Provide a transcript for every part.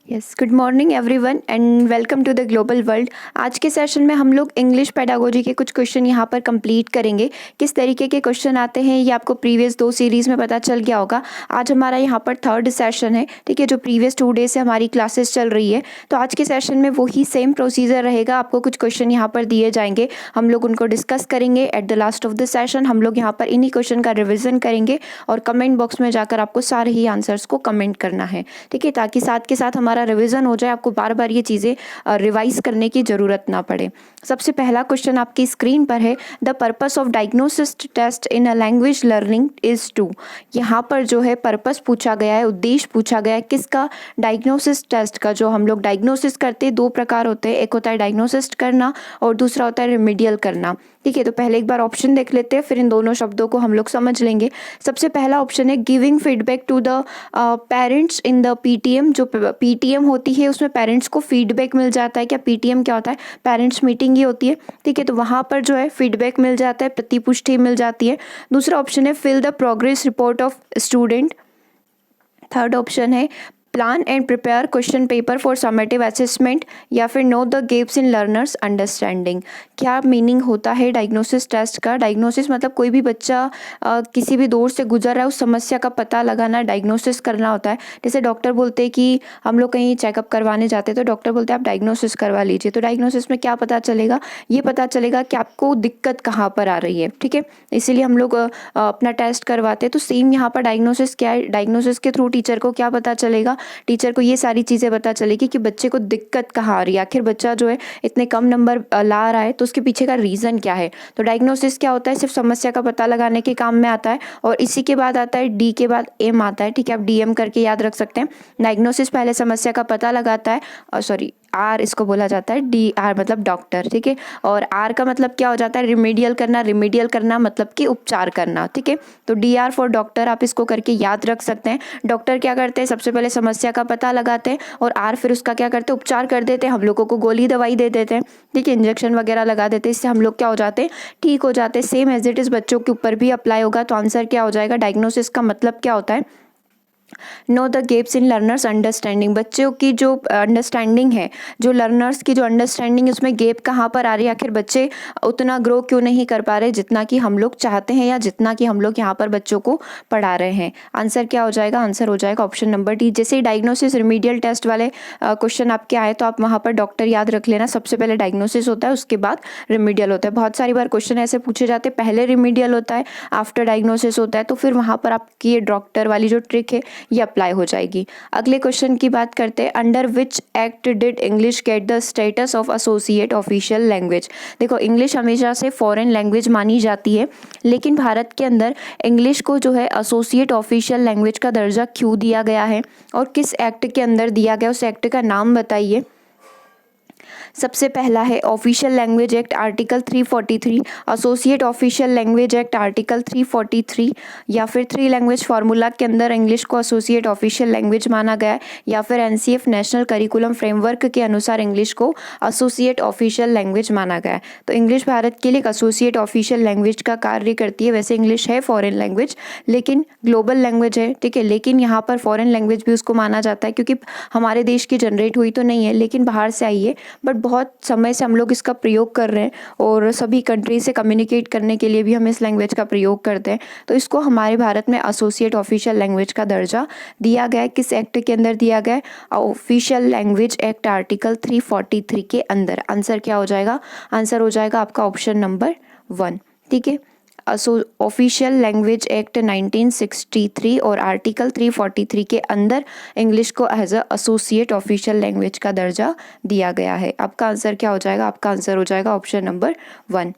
Yes, good morning everyone and welcome to the global world. आज के session में हम लोग इंग्लिश पेडागोजी के कुछ क्वेश्चन यहाँ पर कंप्लीट करेंगे। किस तरीके के क्वेश्चन आते हैं ये आपको प्रीवियस 2 सीरीज़ में पता चल गया होगा। आज हमारा यहाँ पर थर्ड सेशन है, ठीक है, जो प्रीवियस 2 डेज से हमारी क्लासेस चल रही है। तो आज के सेशन में वही सेम प्रोसीजर रहेगा। आपको कुछ क्वेश्चन यहाँ पर दिए जाएंगे, हम लोग उनको डिस्कस करेंगे। At the last of the session हम लोग यहाँ पर इन्हीं क्वेश्चन का रिविजन करेंगे और कमेंट बॉक्स में जाकर आपको सारे ही आंसर्स को कमेंट करना है, ठीक है, ताकि साथ के साथ हमारा रिवीजन हो जाए, आपको बार बार ये चीज़ें रिवाइज करने की ज़रूरत ना पड़े। सबसे पहला क्वेश्चन आपकी स्क्रीन पर है, the purpose of diagnosis test in a language learning is to. यहाँ पर जो है पर्पस पूछा गया है, उद्देश्य पूछा गया है किसका, डायग्नोसिस टेस्ट का। जो हम लोग डायग्नोसिस करते हैं 2 प्रकार होते हैं, एक होता है डायग्नोसिस करना और दूसरा होता है रिमीडियल करना, ठीक है। तो पहले एक बार ऑप्शन देख लेते हैं, फिर इन दोनों शब्दों को हम लोग समझ लेंगे। सबसे पहला ऑप्शन है giving feedback to the parents in the PTM. जो पीटीएम होती है उसमें पेरेंट्स को फीडबैक मिल जाता है। क्या पीटीएम क्या होता है? पेरेंट्स मीटिंग ही होती है, ठीक है। तो वहाँ पर जो है फीडबैक मिल जाता है, प्रतिपुष्टि मिल जाती है। दूसरा ऑप्शन है fill the progress report of student. Third option है plan and prepare question paper for summative assessment, या फिर know the gaps in learners understanding. क्या मीनिंग होता है डायग्नोसिस टेस्ट का? डायग्नोसिस मतलब कोई भी बच्चा किसी भी दौर से गुजर रहा है, उस समस्या का पता लगाना, डायग्नोसिस करना होता है। जैसे डॉक्टर बोलते हैं कि हम लोग कहीं चेकअप करवाने जाते हैं तो डॉक्टर बोलते हैं आप डायग्नोसिस करवा लीजिए। तो डायग्नोसिस में क्या पता चलेगा? ये पता चलेगा कि आपको दिक्कत कहाँ पर आ रही है, ठीक है। इसीलिए हम लोग अपना टेस्ट करवाते हैं। तो सेम यहाँ पर डायग्नोसिस क्या है? डायग्नोसिस के थ्रू टीचर को क्या पता चलेगा? टीचर को ये सारी चीज़ें पता चलेगी कि बच्चे को दिक्कत कहाँ आ रही है, आखिर बच्चा जो है इतने कम नंबर ला रहा है तो उसके पीछे का रीज़न क्या है। तो डायग्नोसिस क्या होता है? सिर्फ समस्या का पता लगाने के काम में आता है। और इसी के बाद आता है डी के बाद एम आता है, ठीक है। आप डीएम करके याद रख सकते हैं। डायग्नोसिस पहले समस्या का पता लगाता है, और सॉरी आर इसको बोला जाता है, डी आर मतलब डॉक्टर, ठीक है। और आर का मतलब क्या हो जाता है? रिमीडियल करना। रिमीडियल करना मतलब कि उपचार करना, ठीक है। तो डी आर फॉर डॉक्टर, आप इसको करके याद रख सकते हैं। डॉक्टर क्या करते हैं? सबसे पहले समस्या का पता लगाते हैं और आर फिर उसका क्या करते हैं? उपचार कर देते हैं। हम लोगों को गोली दवाई दे देते हैं, ठीक है, इंजेक्शन वगैरह लगा देते हैं। इससे हम लोग क्या हो जाते हैं? ठीक हो जाते हैं। सेम एज इट इज़ बच्चों के ऊपर भी अप्लाई होगा। तो आंसर क्या हो जाएगा? डायग्नोसिस का मतलब क्या होता है? Know the gaps in learners understanding. बच्चों की जो अंडरस्टैंडिंग है, जो लर्नर्स की जो अंडरस्टैंडिंग है, उसमें गेप कहाँ पर आ रही है? आखिर बच्चे उतना ग्रो क्यों नहीं कर पा रहे जितना कि हम लोग चाहते हैं या जितना कि हम लोग यहाँ पर बच्चों को पढ़ा रहे हैं। आंसर क्या हो जाएगा? आंसर हो जाएगा ऑप्शन नंबर डी। जैसे ही डायग्नोसिस रिमीडियल टेस्ट वाले क्वेश्चन आपके आए तो आप वहाँ पर डॉक्टर याद रख लेना। सबसे पहले डायग्नोसिस होता है, उसके बाद रिमीडियल होता है। बहुत सारी बार क्वेश्चन ऐसे पूछे जाते हैं, पहले रिमीडियल होता है, आफ्टर डायग्नोसिस होता है। तो फिर वहाँ पर आपकी ये डॉक्टर वाली जो ट्रिक है ये अप्लाई हो जाएगी। अगले क्वेश्चन की बात करते हैं, under which act did English get the status of associate official language. देखो, इंग्लिश हमेशा से फॉरेन लैंग्वेज मानी जाती है, लेकिन भारत के अंदर इंग्लिश को जो है एसोसिएट ऑफिशियल लैंग्वेज का दर्जा क्यों दिया गया है और किस एक्ट के अंदर दिया गया, उस एक्ट का नाम बताइए। सबसे पहला है official language act article 343, associate official language act article 343, या फिर 3 लैंग्वेज फार्मूला के अंदर इंग्लिश को एसोसिएट ऑफिशियल लैंग्वेज माना गया है, या फिर एनसीएफ नेशनल करिकुलम फ्रेमवर्क के अनुसार इंग्लिश को एसोसिएट ऑफिशियल लैंग्वेज माना गया है। तो इंग्लिश भारत के लिए एसोसिएट ऑफिशियल लैंग्वेज का कार्य करती है। वैसे इंग्लिश है फॉरेन लैंग्वेज, लेकिन ग्लोबल लैंग्वेज है, ठीक है, लेकिन यहाँ पर फॉरेन लैंग्वेज भी उसको माना जाता है क्योंकि हमारे देश की जनरेट हुई तो नहीं है, लेकिन बाहर से आई है। बट बहुत समय से हम लोग इसका प्रयोग कर रहे हैं और सभी कंट्री से कम्युनिकेट करने के लिए भी हम इस लैंग्वेज का प्रयोग करते हैं। तो इसको हमारे भारत में एसोसिएट ऑफिशियल लैंग्वेज का दर्जा दिया गया है। किस एक्ट के अंदर दिया गया है? ऑफिशियल लैंग्वेज एक्ट आर्टिकल 343 के अंदर। आंसर क्या हो जाएगा? आंसर हो जाएगा आपका ऑप्शन नंबर 1, ठीक है। ऑफिशियल लैंग्वेज एक्ट 1963 और आर्टिकल 343 के अंदर इंग्लिश को as a associate official language का दर्जा दिया गया है। आपका आंसर क्या हो जाएगा? आपका आंसर हो जाएगा ऑप्शन नंबर 1।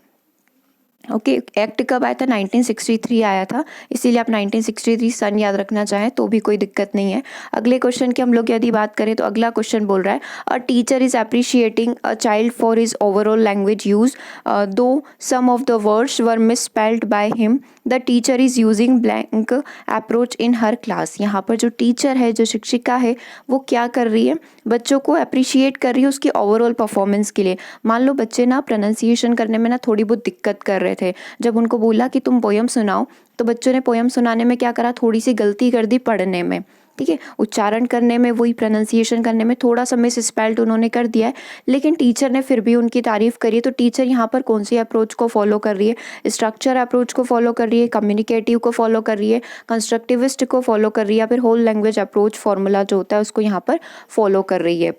ओके, एक्ट कब आया था? 1963 आया था, इसीलिए आप 1963 सन याद रखना चाहें तो भी कोई दिक्कत नहीं है। अगले क्वेश्चन की हम लोग यदि बात करें तो अगला क्वेश्चन बोल रहा है, a teacher is appreciating a child for his overall language use though some of the words were misspelled by him, the teacher is using blank approach in her class. यहाँ पर जो टीचर है, जो शिक्षिका है, वो क्या कर रही है? बच्चों को अप्रिशिएट कर रही है उसकी ओवरऑल परफॉर्मेंस के लिए। मान लो बच्चे ना प्रोनाउंसिएशन करने में ना थोड़ी बहुत दिक्कत कर रहे थे, जब उनको बोला कि तुम पोयम सुनाओ तो बच्चों ने पोयम सुनाने में क्या करा? थोड़ी सी गलती कर दी पढ़ने में, ठीक है, उच्चारण करने में, वही प्रोनाउंसिएशन करने में थोड़ा सा मिस स्पेल्ड उन्होंने कर दिया है, लेकिन टीचर ने फिर भी उनकी तारीफ करी है। तो टीचर यहाँ पर कौन सी अप्रोच को फॉलो कर रही है? स्ट्रक्चर अप्रोच को फॉलो कर रही है, कम्युनिकेटिव को फॉलो कर रही है, कंस्ट्रक्टिविस्ट को फॉलो कर रही है, या फिर होल लैंग्वेज अप्रोच फॉर्मूला जो होता है उसको यहाँ पर फॉलो कर रही है?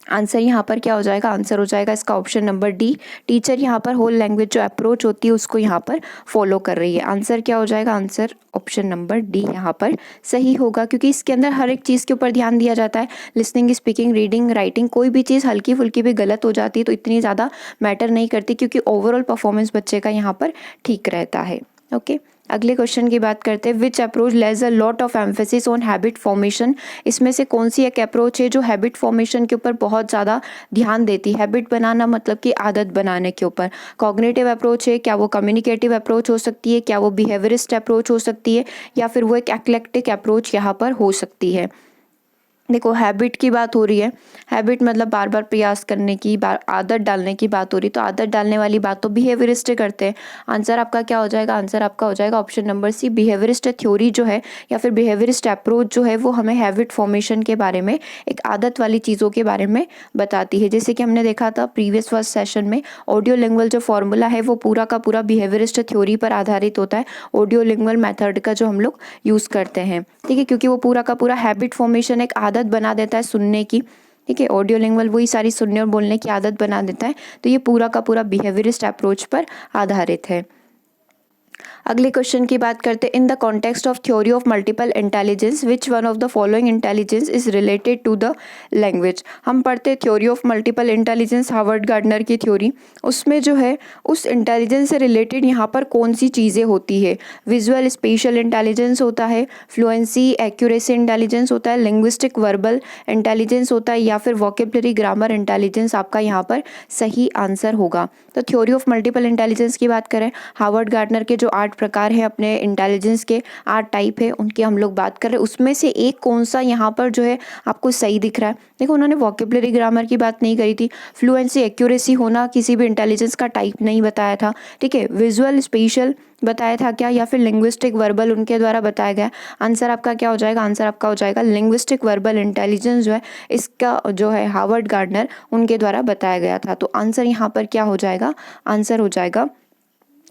आंसर यहाँ पर क्या हो जाएगा? आंसर हो जाएगा इसका ऑप्शन नंबर डी। टीचर यहाँ पर होल लैंग्वेज जो अप्रोच होती है उसको यहाँ पर फॉलो कर रही है। आंसर क्या हो जाएगा? आंसर ऑप्शन नंबर डी यहाँ पर सही होगा, क्योंकि इसके अंदर हर एक चीज़ के ऊपर ध्यान दिया जाता है। लिसनिंग, स्पीकिंग, रीडिंग, राइटिंग, कोई भी चीज़ हल्की फुल्की भी गलत हो जाती है तो इतनी ज़्यादा मैटर नहीं करती, क्योंकि ओवरऑल परफॉर्मेंस बच्चे का यहाँ पर ठीक रहता है। ओके, अगले क्वेश्चन की बात करते हैं। Which approach lays a lot of emphasis on habit formation? इसमें से कौन सी एक अप्रोच है जो हैबिट फॉर्मेशन के ऊपर बहुत ज़्यादा ध्यान देती है? हैबिट बनाना मतलब कि आदत बनाने के ऊपर। कॉग्निटिव अप्रोच है, क्या वो कम्युनिकेटिव अप्रोच हो सकती है, क्या वो बिहेवियरिस्ट अप्रोच हो सकती है, या फिर वो एक एक्लेक्टिक अप्रोच यहाँ पर हो सकती है? देखो, हैबिट की बात हो रही है, हैबिट मतलब बार बार प्रयास करने की, बार आदत डालने की बात हो रही, तो आदत डालने वाली बात तो बिहेवियरिस्ट करते हैं। आंसर आपका क्या हो जाएगा? आंसर आपका हो जाएगा option number C. Behaviourist theory जो है या फिर बिहेवियरिस्ट अप्रोच जो है वो हमें हैबिट फॉर्मेशन के बारे में, एक आदत वाली चीज़ों के बारे में बताती है। जैसे कि हमने देखा था प्रीवियस फर्स्ट सेशन में, ऑडियो लिंगुअल जो फॉर्मूला है वो पूरा का पूरा बिहेवियरिस्ट थ्योरी पर आधारित होता है, ऑडियो लिंगुअल मेथड का जो हम लोग यूज़ करते हैं। ठीक है, क्योंकि वो पूरा का पूरा हैबिट फॉर्मेशन एक आदत बना देता है सुनने की। ठीक है, ऑडियो लिंगुअल वही सारी सुनने और बोलने की आदत बना देता है, तो ये पूरा का पूरा बिहेवियरिस्ट अप्रोच पर आधारित है। अगले क्वेश्चन की बात करते हैं। In the context of theory of multiple intelligence which one of the following intelligence is related to the language? हम पढ़ते हैं theory of multiple intelligence, Harvard Gardner की थ्योरी। उसमें जो है उस इंटेलिजेंस से रिलेटेड यहाँ पर कौन सी चीज़ें होती है? विजुअल स्पेशल इंटेलिजेंस होता है, फ्लुएंसी एक्यूरेसी इंटेलिजेंस होता है, लिंग्विस्टिक वर्बल इंटेलिजेंस होता है, या फिर वोकेबलरी ग्रामर इंटेलिजेंस आपका यहाँ पर सही आंसर होगा। तो थ्योरी ऑफ मल्टीपल इंटेलिजेंस की बात करें, हार्वर्ड गार्डनर के जो 8 प्रकार हैं अपने इंटेलिजेंस के, 8 टाइप है उनकी हम लोग बात कर रहे हैं, उसमें से एक कौन सा यहाँ पर जो है आपको सही दिख रहा है? देखो, उन्होंने वोकेबलरी ग्रामर की बात नहीं करी थी, फ्लुएंसी एक्यूरेसी होना किसी भी इंटेलिजेंस का टाइप नहीं बताया था। ठीक है, विजुअल स्पेशल बताया था क्या, या फिर लिंग्विस्टिक वर्बल उनके द्वारा बताया गया? आंसर आपका क्या हो जाएगा? आंसर आपका हो जाएगा लिंग्विस्टिक वर्बल इंटेलिजेंस जो है इसका जो है हार्वर्ड गार्डनर उनके द्वारा बताया गया था। तो आंसर यहाँ पर क्या हो जाएगा? आंसर हो जाएगा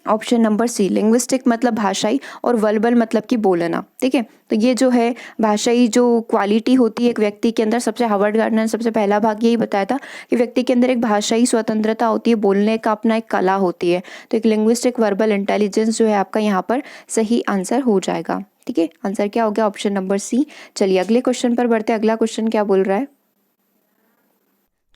ऑप्शन नंबर सी। लिंग्विस्टिक मतलब भाषाई और वर्बल मतलब कि बोलना। ठीक है, तो ये जो है भाषाई जो क्वालिटी होती है एक व्यक्ति के अंदर, सबसे हार्वर्ड गार्डनर ने सबसे पहला भाग यही बताया था कि व्यक्ति के अंदर एक भाषाई स्वतंत्रता होती है, बोलने का अपना एक कला होती है। तो एक लिंग्विस्टिक वर्बल इंटेलिजेंस जो है आपका यहाँ पर सही आंसर हो जाएगा। ठीक है, आंसर क्या हो गया? Option number C. चलिए अगले क्वेश्चन पर बढ़ते हैं। अगला क्वेश्चन क्या बोल रहा है?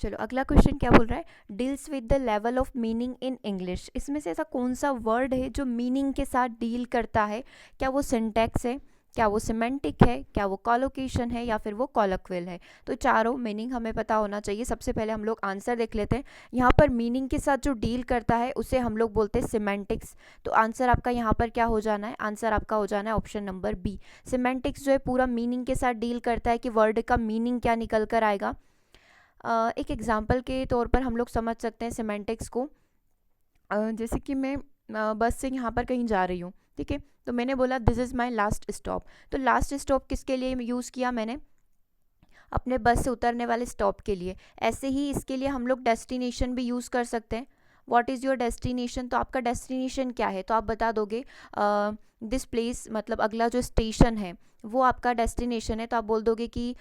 चलो अगला क्वेश्चन क्या बोल रहा है? Deals with the level of meaning in English. इसमें से ऐसा कौन सा वर्ड है जो मीनिंग के साथ डील करता है? क्या वो सिंटैक्स है, क्या वो सिमेंटिक है, क्या वो कॉलोकेशन है, या फिर वो कॉलोक्विल है? तो चारों मीनिंग हमें पता होना चाहिए। सबसे पहले हम लोग आंसर देख लेते हैं। यहाँ पर मीनिंग के साथ जो डील करता है उसे हम लोग बोलते हैं सिमेंटिक्स। तो आंसर आपका यहाँ पर क्या हो जाना है? आंसर आपका हो जाना है ऑप्शन नंबर बी। सिमेंटिक्स जो है पूरा मीनिंग के साथ डील करता है कि वर्ड का मीनिंग क्या निकल कर आएगा। एक एग्जाम्पल के तौर पर हम लोग समझ सकते हैं सिमेंटिक्स को। जैसे कि मैं बस से यहाँ पर कहीं जा रही हूँ, ठीक है, तो मैंने बोला this is my last stop. तो लास्ट स्टॉप किसके लिए यूज़ किया मैंने? अपने बस से उतरने वाले स्टॉप के लिए। ऐसे ही इसके लिए हम लोग डेस्टिनेशन भी यूज़ कर सकते हैं। What is your destination? तो आपका डेस्टिनेशन क्या है? तो आप बता दोगे दिस प्लेस, मतलब अगला जो स्टेशन है वो आपका डेस्टिनेशन है, तो आप बोल दोगे कि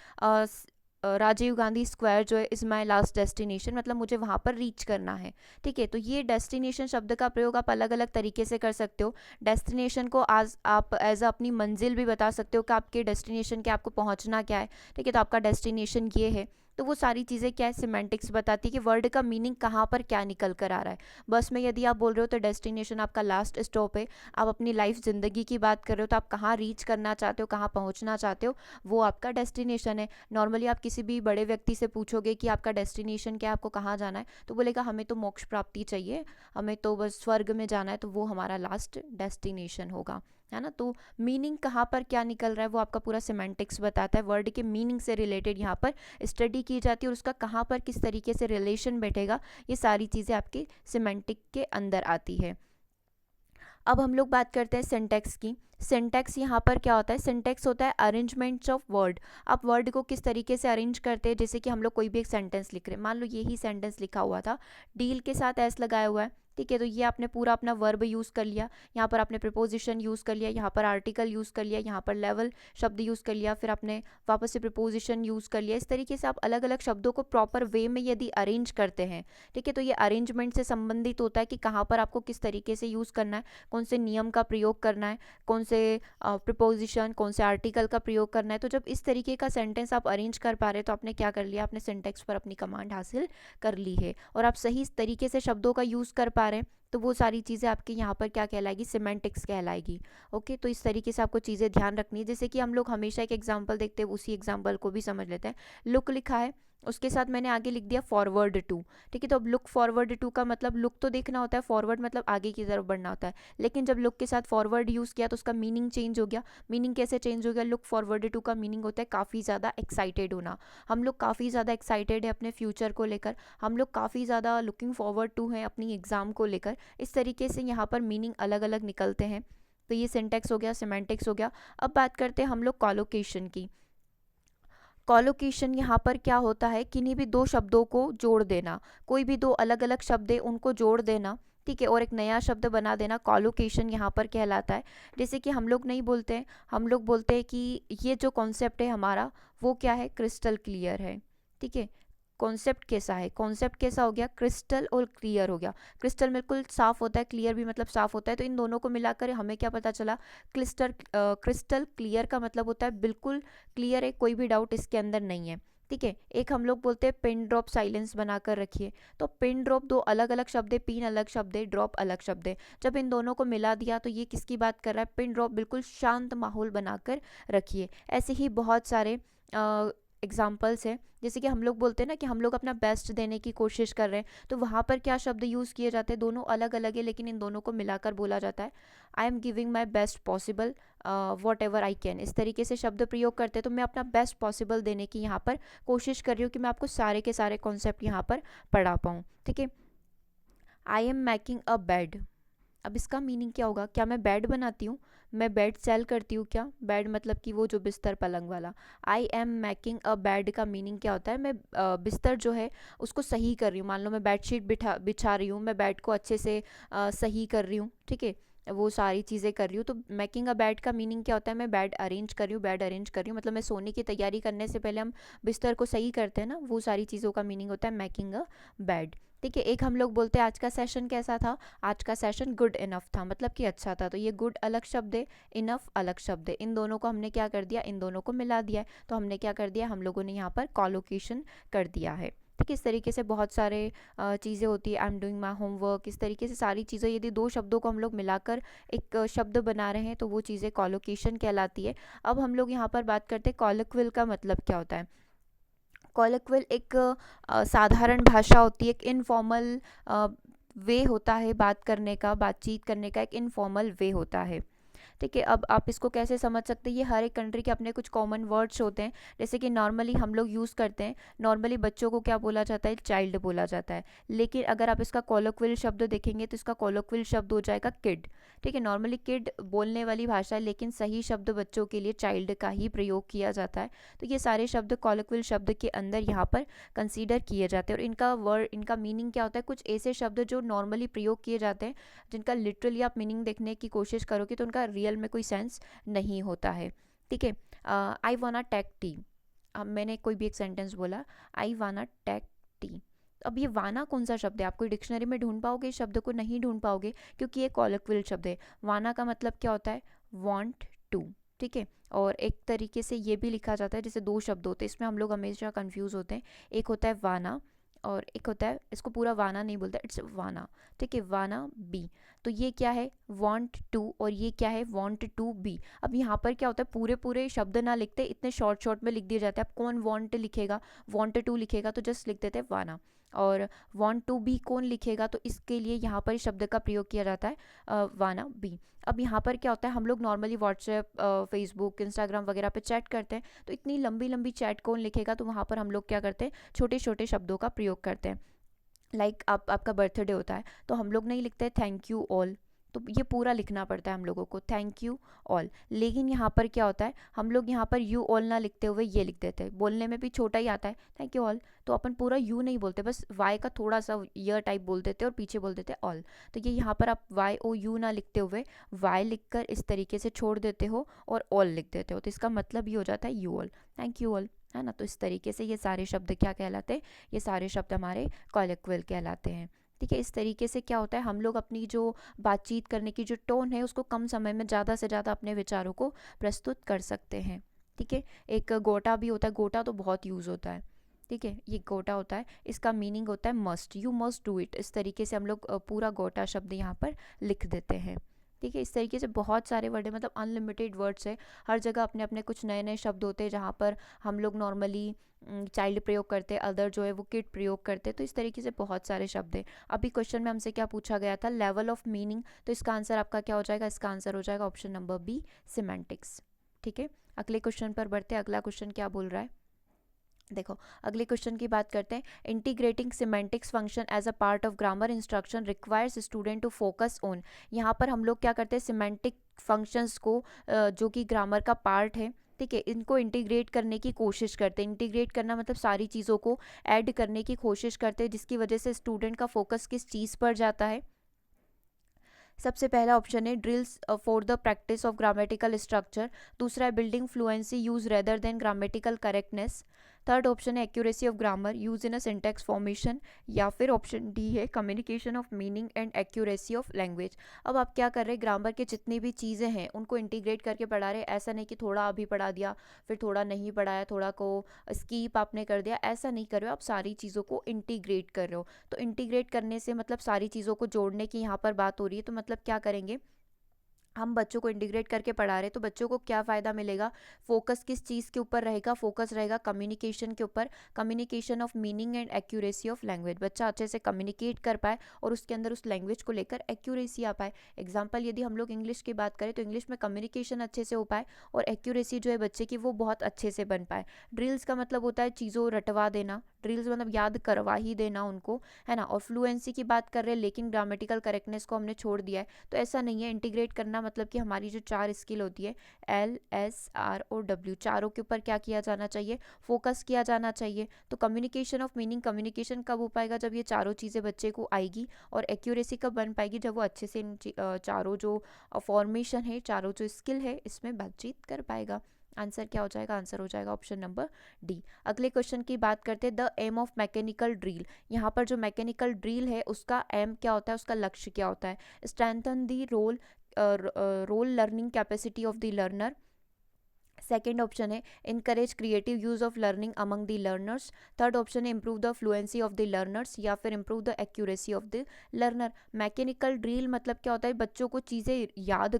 राजीव गांधी स्क्वायर जो है इज़ माई लास्ट डेस्टिनेशन, मतलब मुझे वहाँ पर रीच करना है। ठीक है, तो ये डेस्टिनेशन शब्द का प्रयोग आप अलग अलग तरीके से कर सकते हो। डेस्टिनेशन को आज आप एज अपनी मंजिल भी बता सकते हो कि आपके डेस्टिनेशन के आपको पहुँचना क्या है। ठीक है, तो आपका डेस्टिनेशन ये है। तो वो सारी चीज़ें क्या है? सिमेंटिक्स बताती है कि वर्ड का मीनिंग कहाँ पर क्या निकल कर आ रहा है। बस में यदि आप बोल रहे हो तो डेस्टिनेशन आपका लास्ट स्टॉप है। आप अपनी लाइफ ज़िंदगी की बात कर रहे हो तो आप कहाँ रीच करना चाहते हो, कहाँ पहुँचना चाहते हो, वो आपका डेस्टिनेशन है। नॉर्मली आप किसी भी बड़े व्यक्ति से पूछोगे कि आपका डेस्टिनेशन क्या है, आपको कहाँ जाना है, तो बोलेगा हमें तो मोक्ष प्राप्ति चाहिए, हमें तो बस स्वर्ग में जाना है, तो वो हमारा लास्ट डेस्टिनेशन होगा, है ना। तो मीनिंग कहाँ पर क्या निकल रहा है वो आपका पूरा सिमेंटिक्स बताता है। वर्ड के मीनिंग से रिलेटेड यहाँ पर स्टडी की जाती है और उसका कहाँ पर किस तरीके से रिलेशन बैठेगा, ये सारी चीज़ें आपकी सिमेंटिक के अंदर आती है। अब हम लोग बात करते हैं सिंटैक्स की। सिंटैक्स यहाँ पर क्या होता है? सिंटैक्स होता है अरेंजमेंट्स ऑफ वर्ड। आप वर्ड को किस तरीके से अरेंज करते हैं, जैसे कि हम लोग कोई भी एक सेंटेंस लिख रहे हैं, मान लो यही सेंटेंस लिखा हुआ था, डील के साथ एस लगाया हुआ है, ठीक है, तो ये आपने पूरा अपना वर्ब यूज़ कर लिया, यहाँ पर आपने प्रिपोजिशन यूज़ कर लिया, यहाँ पर आर्टिकल यूज़ कर लिया, यहाँ पर लेवल शब्द यूज़ कर लिया, फिर आपने वापस से प्रिपोजिशन यूज़ कर लिया। इस तरीके से आप अलग अलग शब्दों को प्रॉपर वे में यदि अरेंज करते हैं, ठीक है, तो ये अरेंजमेंट से संबंधित होता है कि कहाँ पर आपको किस तरीके से यूज़ करना है, कौन से नियम का प्रयोग करना है, कौन से प्रिपोजिशन, कौन से आर्टिकल का प्रयोग करना है। तो जब इस तरीके का सेंटेंस आप अरेंज कर पा रहे तो आपने क्या कर लिया? आपने सिंटैक्स पर अपनी कमांड हासिल कर ली है और आप सही तरीके से शब्दों का यूज़ कर पा रहे हैं, तो वो सारी चीज़ें आपके यहाँ पर क्या कहलाएगी? सिमेंटिक्स कहलाएगी। ओके, तो इस तरीके से आपको चीज़ें ध्यान रखनी है। जैसे कि हम लोग हमेशा एक एग्जाम्पल देखते हैं, उसी एग्जाम्पल को भी समझ लेते हैं। लुक लिखा है, उसके साथ मैंने आगे लिख दिया फॉरवर्ड टू, ठीक है, तो अब लुक फॉरवर्ड टू का मतलब लुक तो देखना होता है, फॉरवर्ड मतलब आगे की तरफ बढ़ना होता है, लेकिन जब लुक के साथ फॉरवर्ड यूज़ किया तो उसका मीनिंग चेंज हो गया। मीनिंग कैसे चेंज हो गया? लुक फॉरवर्ड टू का मीनिंग होता है काफ़ी ज़्यादा एक्साइटेड होना। हम लोग काफ़ी ज़्यादा एक्साइटेड है अपने फ्यूचर को लेकर, हम लोग काफ़ी ज़्यादा लुकिंग फॉरवर्ड टू हैं अपनी एग्ज़ाम को लेकर। इस तरीके से यहाँ पर मीनिंग अलग अलग निकलते हैं। तो ये सिंटैक्स हो गया, सिमेंटिक्स हो गया। अब बात करते हैं हम लोग कॉलोकेशन की। कॉलोकेशन यहाँ पर क्या होता है? किन्हीं भी दो शब्दों को जोड़ देना, कोई भी दो अलग अलग शब्द है उनको जोड़ देना, ठीक है, और एक नया शब्द बना देना, कॉलोकेशन यहाँ पर कहलाता है। जैसे कि हम लोग नहीं बोलते हैं, हम लोग बोलते हैं कि ये जो कॉन्सेप्ट है हमारा वो क्या है? क्रिस्टल क्लियर है, ठीक है। कॉन्सेप्ट कैसा है? कॉन्सेप्ट कैसा हो गया? क्रिस्टल और क्लियर हो गया। क्रिस्टल बिल्कुल साफ होता है, क्लियर भी मतलब साफ होता है, तो इन दोनों को मिलाकर हमें क्या पता चला? क्रिस्टल क्लियर का मतलब होता है बिल्कुल क्लियर है, कोई भी डाउट इसके अंदर नहीं है, ठीक है। एक हम लोग बोलते हैं पिन ड्रॉप साइलेंस बनाकर रखिए, तो पिन ड्रॉप दो अलग अलग शब्द है, पिन अलग शब्द है, ड्रॉप अलग शब्द है। जब इन दोनों को मिला दिया तो ये किसकी बात कर रहा है? पिन ड्रॉप बिल्कुल शांत माहौल बनाकर रखिए। ऐसे ही बहुत सारे एग्जाम्पल्स हैं, जैसे कि हम लोग बोलते हैं ना कि हम लोग अपना बेस्ट देने की कोशिश कर रहे हैं, तो वहाँ पर क्या शब्द यूज़ किए जाते हैं? दोनों अलग अलग है, लेकिन इन दोनों को मिलाकर बोला जाता है I am giving my best possible what ever I can. इस तरीके से शब्द प्रयोग करते हैं, तो मैं अपना बेस्ट पॉसिबल देने की यहाँ पर कोशिश कर रही हूँ कि मैं आपको सारे के सारे कॉन्सेप्ट यहाँ पर पढ़ा पाऊँ, ठीक है। I am making a bed, अब इसका मीनिंग क्या होगा? क्या मैं बेड बनाती हूँ? मैं बेड सेल करती हूँ क्या? बेड मतलब कि वो जो बिस्तर पलंग वाला। I am making a bed का मीनिंग क्या होता है? मैं बिस्तर जो है उसको सही कर रही हूँ। मान लो मैं बेडशीट बिछा रही हूँ, मैं बेड को अच्छे से सही कर रही हूँ, ठीक है, वो सारी चीज़ें कर रही हूँ। तो मेकिंग अ बेड का मीनिंग क्या होता है? मैं बेड अरेंज कर रही हूँ, बेड अरेंज कर रही हूँ मतलब मैं सोने की तैयारी करने से पहले हम बिस्तर को सही करते हैं ना, वो सारी चीज़ों का मीनिंग होता है मेकिंग अ बेड, ठीक है। एक हम लोग बोलते हैं आज का सेशन कैसा था? आज का सेशन गुड इनफ था, मतलब कि अच्छा था। तो ये गुड अलग शब्द है, इनफ अलग शब्द है, इन दोनों को हमने क्या कर दिया? इन दोनों को मिला दिया है। तो हमने क्या कर दिया? हम लोगों ने यहाँ पर कॉलोकेशन कर दिया है, ठीक है। इस तरीके से बहुत सारे चीज़ें होती है। I am doing my homework, इस तरीके से सारी चीज़ें, यदि दो शब्दों को हम लोग मिलाकर एक शब्द बना रहे हैं तो वो चीज़ें कॉलोकेशन कहलाती है। अब हम लोग यहाँ पर बात करते हैं कॉलिक्विल का मतलब क्या होता है। कॉलिक्विल एक साधारण भाषा होती है, एक इनफॉर्मल वे होता है बात करने का, बातचीत करने का एक इनफॉर्मल वे होता है, ठीक है। अब आप इसको कैसे समझ सकते हैं? ये हर एक कंट्री के अपने कुछ कॉमन वर्ड्स होते हैं, जैसे कि नॉर्मली हम लोग यूज़ करते हैं, नॉर्मली बच्चों को क्या बोला जाता है? चाइल्ड बोला जाता है, लेकिन अगर आप इसका कॉलोक्विल शब्द देखेंगे तो इसका कॉलोक्विल शब्द हो जाएगा किड, ठीक है। नॉर्मली किड बोलने वाली भाषा है, लेकिन सही शब्द बच्चों के लिए चाइल्ड का ही प्रयोग किया जाता है। तो ये सारे शब्द कॉलोक्विल शब्द के अंदर यहाँ पर कंसीडर किए जाते हैं, और इनका मीनिंग क्या होता है? कुछ ऐसे शब्द जो नॉर्मली प्रयोग किए जाते हैं, जिनका लिटरली आप मीनिंग देखने की कोशिश करोगे तो उनका रियल में कोई सेंस नहीं होता है, ठीक है। आई वाना टेक टी, अब मैंने कोई भी एक सेंटेंस बोला, आई वाना टेक टी। अब ये वाना कौन सा शब्द है? आप कोई डिक्शनरी में ढूंढ पाओगे इस शब्द को? नहीं ढूंढ पाओगे, क्योंकि ये कॉलिक्विल शब्द है। वाना का मतलब क्या होता है? वांट टू, ठीक है। और एक तरीके से ये भी लिखा जाता है, जैसे दो शब्द होते हैं, इसमें हम लोग हमेशा कंफ्यूज होते हैं। एक होता है वाना और एक होता है, इसको पूरा वाना नहीं बोलता, इट्स वाना, ठीक है, वाना बी। तो ये क्या है? वांट टू, और ये क्या है? Want to be. अब यहाँ पर क्या होता है? पूरे पूरे शब्द ना लिखते, इतने शॉर्ट शॉर्ट में लिख दिए जाते हैं। अब कौन वांट लिखेगा, वांट टू लिखेगा, तो जस्ट लिख देते हैं वाना। और वांट टू बी कौन लिखेगा, तो इसके लिए यहाँ पर इस शब्द का प्रयोग किया जाता है वाना बी। अब यहाँ पर क्या होता है? हम लोग नॉर्मली व्हाट्सएप, फेसबुक, इंस्टाग्राम वगैरह पे चैट करते हैं, तो इतनी लंबी लंबी चैट कौन लिखेगा? तो वहाँ पर हम लोग क्या करते हैं? छोटे छोटे शब्दों का प्रयोग करते हैं। लाइक आपका बर्थडे होता है तो हम लोग नहीं लिखते थैंक यू ऑल, तो ये पूरा लिखना पड़ता है हम लोगों को, थैंक यू ऑल। लेकिन यहाँ पर क्या होता है, हम लोग यहाँ पर यू ऑल ना लिखते हुए ये लिख देते हैं, बोलने में भी छोटा ही आता है थैंक यू ऑल, तो अपन पूरा यू नहीं बोलते, बस वाई का थोड़ा सा य टाइप बोल देते और पीछे बोल देते ऑल। तो ये यहाँ पर आप वाई ओ यू ना लिखते हुए वाई लिखकर इस तरीके से छोड़ देते हो और ऑल लिख देते हो, तो इसका मतलब ये हो जाता है you all, thank you all, है ना। तो इस तरीके से ये सारे शब्द क्या कहलाते हैं, ये सारे शब्द हमारे कॉलेक्वल कहलाते हैं। ठीक है, इस तरीके से क्या होता है, हम लोग अपनी जो बातचीत करने की जो टोन है उसको कम समय में ज़्यादा से ज़्यादा अपने विचारों को प्रस्तुत कर सकते हैं। ठीक है, एक गोटा भी होता है, गोटा तो बहुत यूज़ होता है। ठीक है, ये गोटा होता है, इसका मीनिंग होता है must, you must do it. इस तरीके से हम लोग पूरा गोटा शब्द यहाँ पर लिख देते हैं। ठीक है, इस तरीके से बहुत सारे वर्ड है, मतलब अनलिमिटेड वर्ड्स है, हर जगह अपने अपने कुछ नए नए शब्द होते हैं जहाँ पर हम लोग नॉर्मली चाइल्ड प्रयोग करते हैं, अदर जो है वो किड प्रयोग करते हैं, तो इस तरीके से बहुत सारे शब्द हैं। अभी क्वेश्चन में हमसे क्या पूछा गया था, लेवल ऑफ मीनिंग, तो इसका आंसर आपका क्या हो जाएगा, इसका आंसर हो जाएगा ऑप्शन नंबर बी, सिमेंटिक्स। ठीक है, अगले क्वेश्चन पर बढ़ते हैं। अगला क्वेश्चन क्या बोल रहा है, देखो अगले क्वेश्चन की बात करते हैं। Integrating semantics function as a part of grammar instruction requires student to focus on. यहाँ पर हम लोग क्या करते हैं, सिमेंटिक फंक्शंस को जो कि ग्रामर का पार्ट है, ठीक है, इनको इंटीग्रेट करने की कोशिश करते हैं। इंटीग्रेट करना मतलब सारी चीज़ों को ऐड करने की कोशिश करते हैं, जिसकी वजह से स्टूडेंट का फोकस किस चीज़ पर जाता है। सबसे पहला ऑप्शन है drills for the practice of grammatical structure, दूसरा है building fluency use rather than grammatical correctness, third option है accuracy of grammar use in a syntax formation, या फिर ऑप्शन डी है communication of meaning and accuracy of language. अब आप क्या कर रहे हैं, ग्रामर के जितनी भी चीज़ें हैं उनको इंटीग्रेट करके पढ़ा रहे हैं, ऐसा नहीं कि थोड़ा अभी पढ़ा दिया फिर थोड़ा नहीं पढ़ाया, थोड़ा को स्कीप आपने कर दिया, ऐसा नहीं कर रहे हो, आप सारी चीज़ों को इंटीग्रेट कर रहे हो। तो इंटीग्रेट करने से मतलब सारी चीज़ों को जोड़ने की यहाँ पर बात हो रही है, तो मतलब क्या करेंगे, हम बच्चों को इंटीग्रेट करके पढ़ा रहे हैं, तो बच्चों को क्या फ़ायदा मिलेगा, फोकस किस चीज़ के ऊपर रहेगा, फोकस रहेगा कम्युनिकेशन के ऊपर, communication of meaning and accuracy of language. बच्चा अच्छे से कम्युनिकेट कर पाए और उसके अंदर उस लैंग्वेज को लेकर एक्यूरेसी आ पाए। एग्जाम्पल यदि हम लोग इंग्लिश की बात करें तो इंग्लिश में कम्युनिकेशन अच्छे से हो पाए और एक्यूरेसी जो है बच्चे की वो बहुत अच्छे से बन पाए। ड्रिल्स का मतलब होता है चीज़ों रटवा देना, ड्रिल्स मतलब याद करवा ही देना उनको, है ना। और फ्लुएंसी की बात कर रहे हैं लेकिन ग्रामेटिकल करेक्टनेस को हमने छोड़ दिया है, तो ऐसा नहीं है। इंटीग्रेट करना मतलब कि हमारी जो चार स्किल होती है एल एस आर और डब्ल्यू, चारों के ऊपर क्या किया जाना चाहिए, फोकस किया जाना चाहिए। तो कम्युनिकेशन ऑफ मीनिंग, कम्युनिकेशन कब हो पाएगा, जब ये चारों चीज़ें बच्चे को आएगी, और एक्यूरेसी कब बन पाएगी, जब वो अच्छे से इन चारों जो फॉर्मेशन है, चारों जो स्किल है इसमें बातचीत कर पाएगा। आंसर क्या हो जाएगा, आंसर हो जाएगा ऑप्शन नंबर डी। अगले क्वेश्चन की बात करते हैं, the aim of mechanical drill. यहाँ पर जो मैकेनिकल ड्रिल है उसका एम क्या होता है, उसका लक्ष्य क्या होता है, strengthen the role learning capacity of the learner. Second option है encourage creative use of learning among the learners. Third option है improve the fluency of the learners, या फिर improve the accuracy of the learner. Mechanical drill मतलब क्या होता है, बच्चों को चीज़ें याद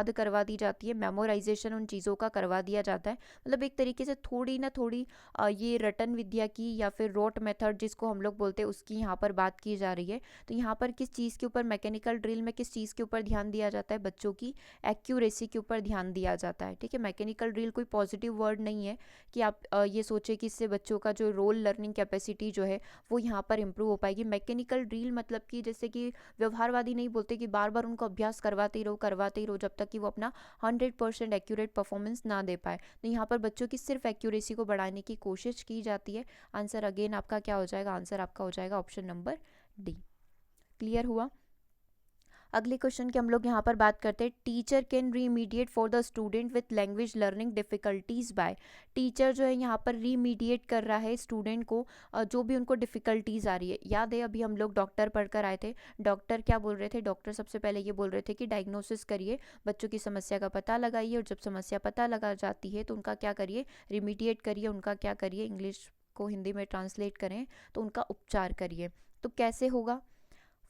करवा दी जाती है, मेमोराइजेशन उन चीज़ों का करवा दिया जाता है। मतलब एक तरीके से थोड़ी ना थोड़ी ये रटन विद्या की या फिर रोट मेथड जिसको हम लोग बोलते हैं उसकी यहाँ पर बात की जा रही है। तो यहाँ पर किस चीज़ के ऊपर, मैकेनिकल ड्रिल में किस चीज़ के ऊपर ध्यान दिया जाता है, बच्चों की एक्यूरेसी के ऊपर ध्यान दिया जाता है। ठीक है, मैकेनिकल ड्रिल कोई पॉजिटिव वर्ड नहीं है कि आप ये सोचें कि इससे बच्चों का जो रोल लर्निंग कैपेसिटी जो है वो यहाँ पर इंप्रूव हो पाएगी। मैकेनिकल ड्रिल मतलब कि जैसे कि व्यवहारवादी नहीं बोलते कि बार बार उनको अभ्यास करवाते ही रहो जब तक कि वो अपना 100% एक्यूरेट परफॉर्मेंस ना दे पाए। तो यहाँ पर बच्चों की सिर्फ एक्यूरेसी को बढ़ाने की कोशिश की जाती है। आंसर अगेन आपका क्या हो जाएगा, आंसर आपका हो जाएगा ऑप्शन नंबर डी। क्लियर हुआ। अगले क्वेश्चन की हम लोग यहाँ पर बात करते हैं, teacher can remediate for the student with language learning difficulties by. Teacher जो है यहाँ पर रीमीडिएट कर रहा है स्टूडेंट को जो भी उनको डिफिकल्टीज आ रही है। याद है अभी हम लोग डॉक्टर पढ़कर आए थे, डॉक्टर क्या बोल रहे थे, डॉक्टर सबसे पहले ये बोल रहे थे कि डायग्नोसिस करिए, बच्चों की समस्या का पता लगाइए, और जब समस्या पता लगा जाती है तो उनका क्या करिए, रिमीडिएट करिए, उनका क्या करिए, इंग्लिश को हिंदी में ट्रांसलेट करें तो उनका उपचार करिए। तो कैसे होगा,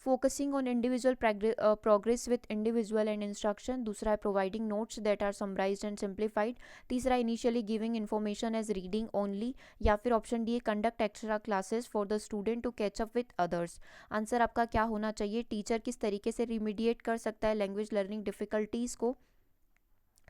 focusing on individual progress with individual and instruction, दूसरा है providing notes that are summarised and simplified, तीसरा initially giving information as reading only, या फिर option D conduct extra classes for the student to catch up with others. Answer आपका क्या होना चाहिए, teacher किस तरीके से रिमीडिएट कर सकता है लैंग्वेज लर्निंग डिफिकल्टीज को,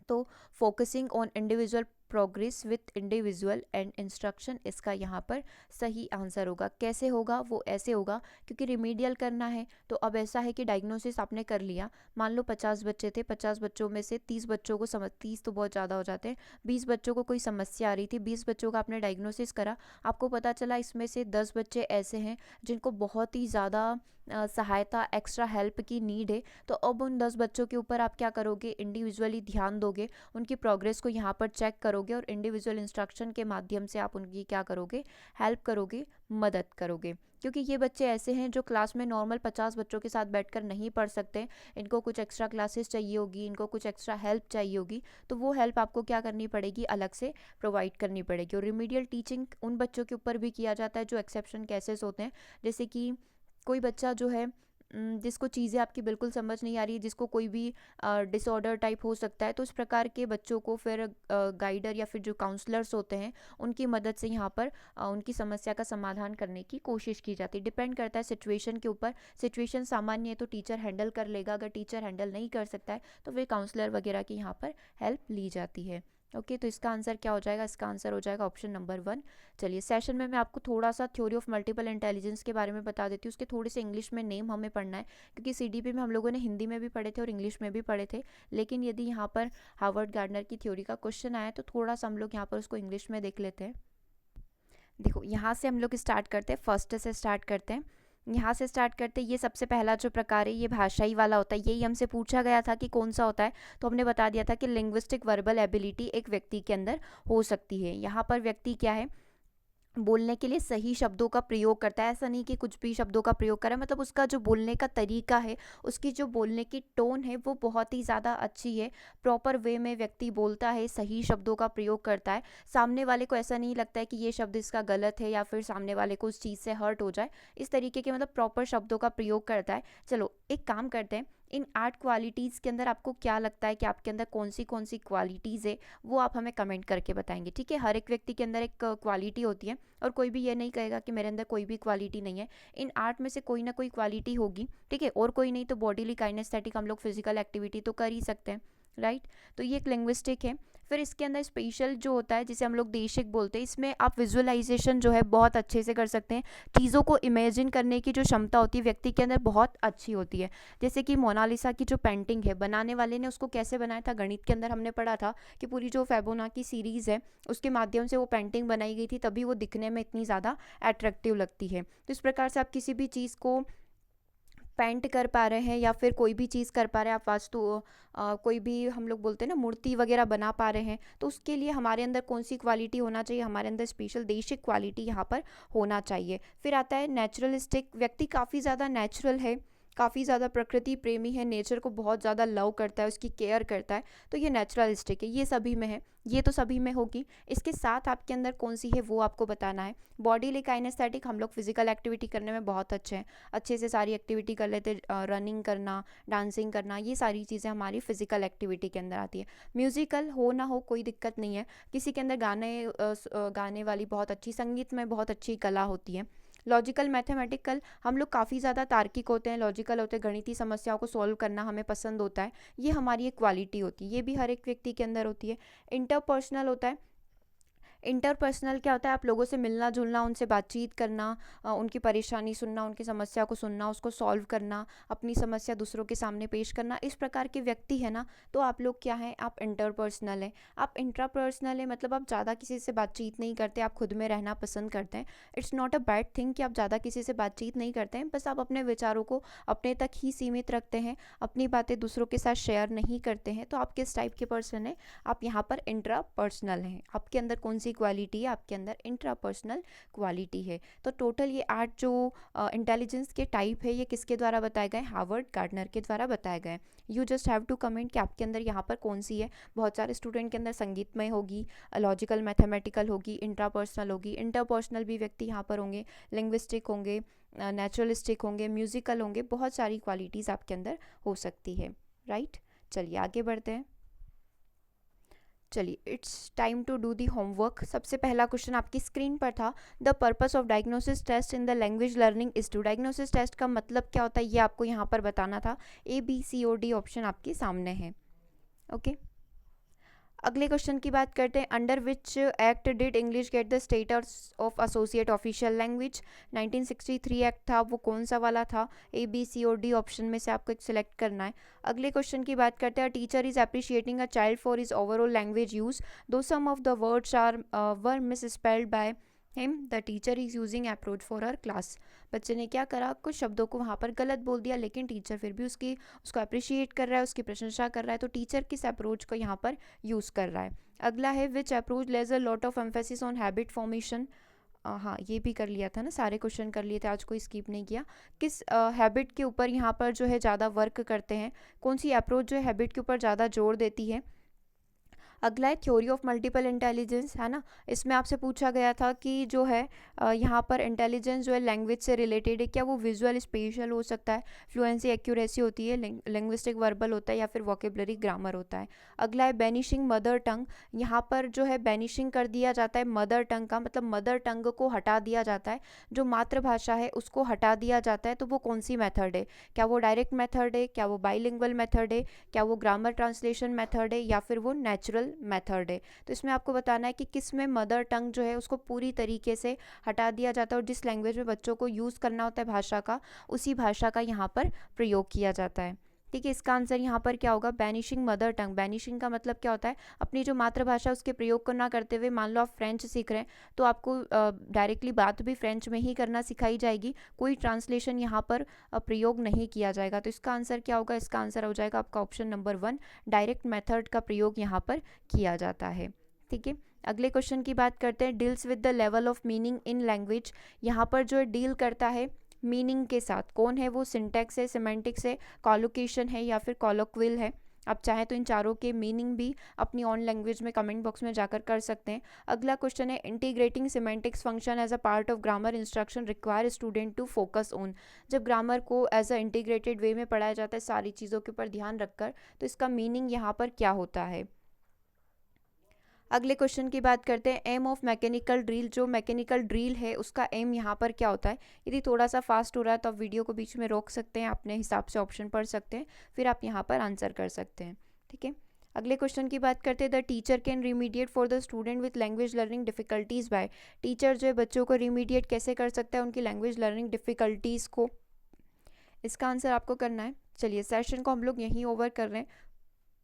तो focusing on individual progress with individual and instruction इसका यहाँ पर सही आंसर होगा। कैसे होगा? वो ऐसे होगा क्योंकि रिमीडियल करना है। तो अब ऐसा है कि डायग्नोसिस आपने कर लिया, मान लो 50 बच्चे थे, 50 बच्चों में से 30 बच्चों को 30 तो बहुत ज़्यादा हो जाते हैं, 20 बच्चों को कोई समस्या आ रही थी, 20 बच्चों का आपने डायग्नोसिस करा, आपको पता चला इसमें से 10 बच्चे ऐसे हैं जिनको बहुत ही ज़्यादा सहायता, एक्स्ट्रा हेल्प की नीड है। तो अब उन 10 बच्चों के ऊपर आप क्या करोगे? इंडिविजुअली ध्यान दोगे, उनकी प्रोग्रेस को यहाँ पर चेक करोगे और इंडिविजुअल इंस्ट्रक्शन के माध्यम से आप उनकी क्या करोगे? हेल्प करोगे, मदद करोगे। क्योंकि ये बच्चे ऐसे हैं जो क्लास में नॉर्मल 50 बच्चों के साथ बैठकर नहीं पढ़ सकते, इनको कुछ एक्स्ट्रा क्लासेस चाहिए होगी, इनको कुछ एक्स्ट्रा हेल्प चाहिए होगी, तो वो हेल्प आपको क्या करनी पड़ेगी? अलग से प्रोवाइड करनी पड़ेगी। और रिमीडियल टीचिंग उन बच्चों के ऊपर भी किया जाता है जो एक्सेप्शन केसेस होते हैं, जैसे कि कोई बच्चा जो है जिसको चीज़ें आपकी बिल्कुल समझ नहीं आ रही है, जिसको कोई भी डिसऑर्डर टाइप हो सकता है, तो इस प्रकार के बच्चों को फिर गाइडर या फिर जो काउंसलर्स होते हैं उनकी मदद से यहाँ पर उनकी समस्या का समाधान करने की कोशिश की जाती है। डिपेंड करता है सिचुएशन के ऊपर। सिचुएशन सामान्य है तो टीचर हैंडल कर लेगा, अगर टीचर हैंडल नहीं कर सकता है तो फिर काउंसलर वगैरह की यहाँ पर हेल्प ली जाती है। ओके, तो इसका आंसर क्या हो जाएगा? इसका आंसर हो जाएगा ऑप्शन नंबर 1। चलिए, सेशन में मैं आपको थोड़ा सा थ्योरी ऑफ मल्टीपल इंटेलिजेंस के बारे में बता देती हूँ। उसके थोड़े से इंग्लिश में नेम हमें पढ़ना है, क्योंकि सीडीपी में हम लोगों ने हिंदी में भी पढ़े थे और इंग्लिश में भी पढ़े थे, लेकिन यदि यहाँ पर हार्वर्ड गार्डनर की थ्योरी का क्वेश्चन आया तो थोड़ा सा हम लोग यहाँ पर उसको इंग्लिश में देख लेते हैं। देखो, यहाँ से हम लोग स्टार्ट करते हैं, फर्स्ट से स्टार्ट करते हैं। यहाँ से स्टार्ट करते, ये सबसे पहला जो प्रकार है ये भाषाई वाला होता है। यही हमसे पूछा गया था कि कौन सा होता है, तो हमने बता दिया था कि लिंग्विस्टिक वर्बल एबिलिटी एक व्यक्ति के अंदर हो सकती है। यहाँ पर व्यक्ति क्या है? बोलने के लिए सही शब्दों का प्रयोग करता है। ऐसा नहीं कि कुछ भी शब्दों का प्रयोग करा, मतलब उसका जो बोलने का तरीका है, उसकी जो बोलने की टोन है वो बहुत ही ज़्यादा अच्छी है। प्रॉपर वे में व्यक्ति बोलता है, सही शब्दों का प्रयोग करता है। सामने वाले को ऐसा नहीं लगता है कि ये शब्द इसका गलत है या फिर सामने वाले को उस चीज़ से हर्ट हो जाए, इस तरीके के मतलब प्रॉपर शब्दों का प्रयोग करता है। चलो एक काम करते हैं, इन 8 क्वालिटीज़ के अंदर आपको क्या लगता है कि आपके अंदर कौन सी क्वालिटीज़ है, वो आप हमें कमेंट करके बताएंगे। ठीक है, हर एक व्यक्ति के अंदर एक क्वालिटी होती है और कोई भी ये नहीं कहेगा कि मेरे अंदर कोई भी क्वालिटी नहीं है। इन 8 में से कोई ना कोई क्वालिटी होगी। ठीक है, और कोई नहीं तो बॉडीली काइनेस्थेटिक हम लोग फिजिकल एक्टिविटी तो कर ही सकते हैं, राइट। तो ये एक लिंग्विस्टिक है। फिर इसके अंदर स्पेशल जो होता है, जिसे हम लोग देशिक बोलते हैं, इसमें आप विजुअलाइजेशन जो है बहुत अच्छे से कर सकते हैं। चीज़ों को इमेजिन करने की जो क्षमता होती है व्यक्ति के अंदर बहुत अच्छी होती है। जैसे कि मोनालिसा की जो पेंटिंग है, बनाने वाले ने उसको कैसे बनाया था? गणित के अंदर हमने पढ़ा था कि पूरी जो फिबोनाची सीरीज़ है उसके माध्यम से वो पेंटिंग बनाई गई थी, तभी वो दिखने में इतनी ज़्यादा अट्रैक्टिव लगती है। तो इस प्रकार से आप किसी भी चीज़ को पेंट कर पा रहे हैं या फिर कोई भी चीज़ कर पा रहे हैं, आप वास्तु कोई भी हम लोग बोलते हैं ना मूर्ति वगैरह बना पा रहे हैं, तो उसके लिए हमारे अंदर कौन सी क्वालिटी होना चाहिए? हमारे अंदर स्पेशल देशिक क्वालिटी यहाँ पर होना चाहिए। फिर आता है नेचुरलिस्टिक। व्यक्ति काफ़ी ज़्यादा नेचुरल है, काफ़ी ज़्यादा प्रकृति प्रेमी है, नेचर को बहुत ज़्यादा लव करता है, उसकी केयर करता है, तो ये नेचुरलिस्टिक है। ये सभी में है, ये तो सभी में होगी। इसके साथ आपके अंदर कौन सी है वो आपको बताना है। बॉडीली काइनेस्थेटिक, हम लोग फिजिकल एक्टिविटी करने में बहुत अच्छे हैं, अच्छे से सारी एक्टिविटी कर लेते, रनिंग करना, डांसिंग करना, ये सारी चीज़ें हमारी फिजिकल एक्टिविटी के अंदर आती है। म्यूजिकल हो ना हो कोई दिक्कत नहीं है, किसी के अंदर गाने वाली बहुत अच्छी, संगीत में बहुत अच्छी कला होती है। लॉजिकल मैथमेटिकल, हम लोग काफ़ी ज़्यादा तार्किक होते हैं, लॉजिकल होते हैं, गणितीय समस्याओं को सॉल्व करना हमें पसंद होता है, ये हमारी एक क्वालिटी होती है, ये भी हर एक व्यक्ति के अंदर होती है। इंटरपर्सनल होता है। इंटरपर्सनल क्या होता है? आप लोगों से मिलना जुलना, उनसे बातचीत करना, उनकी परेशानी सुनना, उनकी समस्या को सुनना, उसको सॉल्व करना, अपनी समस्या दूसरों के सामने पेश करना, इस प्रकार के व्यक्ति है ना, तो आप लोग क्या हैं? आप इंटरपर्सनल हैं। आप इंट्रापर्सनल है, मतलब आप ज़्यादा किसी से बातचीत नहीं करते, आप खुद में रहना पसंद करते हैं। It's not a bad thing कि आप ज़्यादा किसी से बातचीत नहीं करते हैं, बस आप अपने विचारों को अपने तक ही सीमित रखते हैं, अपनी बातें दूसरों के साथ शेयर नहीं करते हैं। तो आप किस टाइप के पर्सन हैं? आप यहाँ पर इंट्रापर्सनल हैं। आपके अंदर कौन सी क्वालिटी है? आपके अंदर इंट्रापर्सनल क्वालिटी है। तो टोटल ये 8 जो इंटेलिजेंस के टाइप है, ये किसके द्वारा बताए गए? हार्वर्ड गार्डनर के द्वारा बताए गए। You just have to comment कि आपके अंदर यहाँ पर कौन सी है। बहुत सारे स्टूडेंट के अंदर संगीतमय होगी, लॉजिकल मैथमेटिकल होगी, इंट्रापर्सनल होगी, इंटरपर्सनल भी व्यक्ति यहाँ पर होंगे, लिंग्विस्टिक होंगे, नेचुरलिस्टिक होंगे, म्यूजिकल होंगे, बहुत सारी क्वालिटीज़ आपके अंदर हो सकती है, राइट। चलिए आगे बढ़ते हैं। चलिए, it's time to do the homework. सबसे पहला क्वेश्चन आपकी स्क्रीन पर था, the purpose of diagnosis test in the language learning is to. Diagnosis test का मतलब क्या होता है ये आपको यहाँ पर बताना था। ABCOD ऑप्शन आपके सामने है। ओके, अगले क्वेश्चन की बात करते हैं, under which act did English get the status of associate official language. 1963 act था, वो कौन सा वाला था? ए, बी, सी और डी ऑप्शन में से आपको एक सिलेक्ट करना है। अगले क्वेश्चन की बात करते हैं, teacher is appreciating a child for his overall language use, though some of the words are were misspelled by him, the teacher is using approach for her class. बच्चे ने क्या करा, कुछ शब्दों को वहाँ पर गलत बोल दिया, लेकिन टीचर फिर भी उसको अप्रिशिएट कर रहा है, उसकी प्रशंसा कर रहा है। तो टीचर किस अप्रोच को यहाँ पर यूज़ कर रहा है? अगला है, which approach lays a lot of emphasis on habit formation. हाँ, ये भी कर लिया था ना, सारे क्वेश्चन कर लिए थे, आज कोई स्किप नहीं किया। किस हैबिट के ऊपर यहाँ पर जो है ज़्यादा वर्क करते हैं, कौन सी अप्रोच जो है हैबिट के ऊपर ज़्यादा जोर देती है? अगला है थ्योरी ऑफ मल्टीपल इंटेलिजेंस, है ना। इसमें आपसे पूछा गया था कि जो है यहाँ पर इंटेलिजेंस जो है लैंग्वेज से रिलेटेड है, क्या वो विजुअल स्पेशल हो सकता है, फ्लुएंसी एक्यूरेसी होती है, लिंग्विस्टिक वर्बल होता है, या फिर वोकेबलरी ग्रामर होता है। अगला है बैनिशिंग मदर टंग, यहाँ पर जो है बैनिशिंग कर दिया जाता है मदर टंग का, मतलब मदर टंग को हटा दिया जाता है, जो मातृभाषा है उसको हटा दिया जाता है। तो वो कौन सी मेथड है? क्या वो डायरेक्ट मेथड है, क्या वो बाइलिंगुअल मेथड है, क्या वो ग्रामर ट्रांसलेशन मेथड है, या फिर वो नेचुरल मेथड है? तो इसमें आपको बताना है कि किस में मदर टंग जो है उसको पूरी तरीके से हटा दिया जाता है, और जिस लैंग्वेज में बच्चों को यूज़ करना होता है भाषा का, उसी भाषा का यहाँ पर प्रयोग किया जाता है। ठीक है, इसका आंसर यहाँ पर क्या होगा? Banishing mother tongue. बैनिशिंग का मतलब क्या होता है? अपनी जो मातृभाषा उसके प्रयोग को ना करते हुए, मान लो आप फ्रेंच सीख रहे हैं, तो आपको डायरेक्टली बात भी फ्रेंच में ही करना सिखाई जाएगी, कोई ट्रांसलेशन यहाँ पर प्रयोग नहीं किया जाएगा। तो इसका आंसर क्या होगा? इसका आंसर हो जाएगा आपका ऑप्शन नंबर 1, डायरेक्ट मेथड का प्रयोग यहाँ पर किया जाता है। ठीक है, अगले क्वेश्चन की बात करते हैं, deals with the level of meaning in language. यहाँ पर जो डील करता है मीनिंग के साथ, कौन है वो? सिंटैक्स है, सिमेंटिक्स है, कॉलोकेशन है, या फिर कॉलोक्विल है। आप चाहें तो इन चारों के मीनिंग भी अपनी ऑन लैंग्वेज में कमेंट बॉक्स में जाकर कर सकते हैं। अगला क्वेश्चन है, integrating semantics function as a part of grammar instruction require student to focus on. जब ग्रामर को एज अ इंटीग्रेटेड वे में पढ़ाया जाता है सारी चीज़ों के ऊपर ध्यान रखकर, तो इसका मीनिंग यहाँ पर क्या होता है? अगले क्वेश्चन की बात करते हैं, एम ऑफ मैकेनिकल ड्रिल। जो मैकेनिकल ड्रिल है उसका एम यहाँ पर क्या होता है? यदि थोड़ा सा फास्ट हो रहा है तो आप वीडियो को बीच में रोक सकते हैं, अपने हिसाब से ऑप्शन पढ़ सकते हैं, फिर आप यहाँ पर आंसर कर सकते हैं। ठीक है, अगले क्वेश्चन की बात करते हैं, the teacher can remediate for the student with language learning difficulties by. Teacher जो है बच्चों को रिमीडिएट कैसे कर सकता है उनकी लैंग्वेज लर्निंग डिफिकल्टीज़ को? इसका आंसर आपको करना है। चलिए, सेशन को हम लोग यहीं ओवर कर रहे हैं,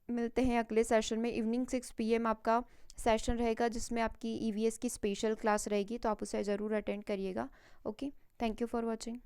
मिलते हैं अगले सेशन में। इवनिंग 6 PM आपका सेशन रहेगा, जिसमें आपकी EVS की स्पेशल क्लास रहेगी, तो आप उसे ज़रूर अटेंड करिएगा। Okay, thank you for watching.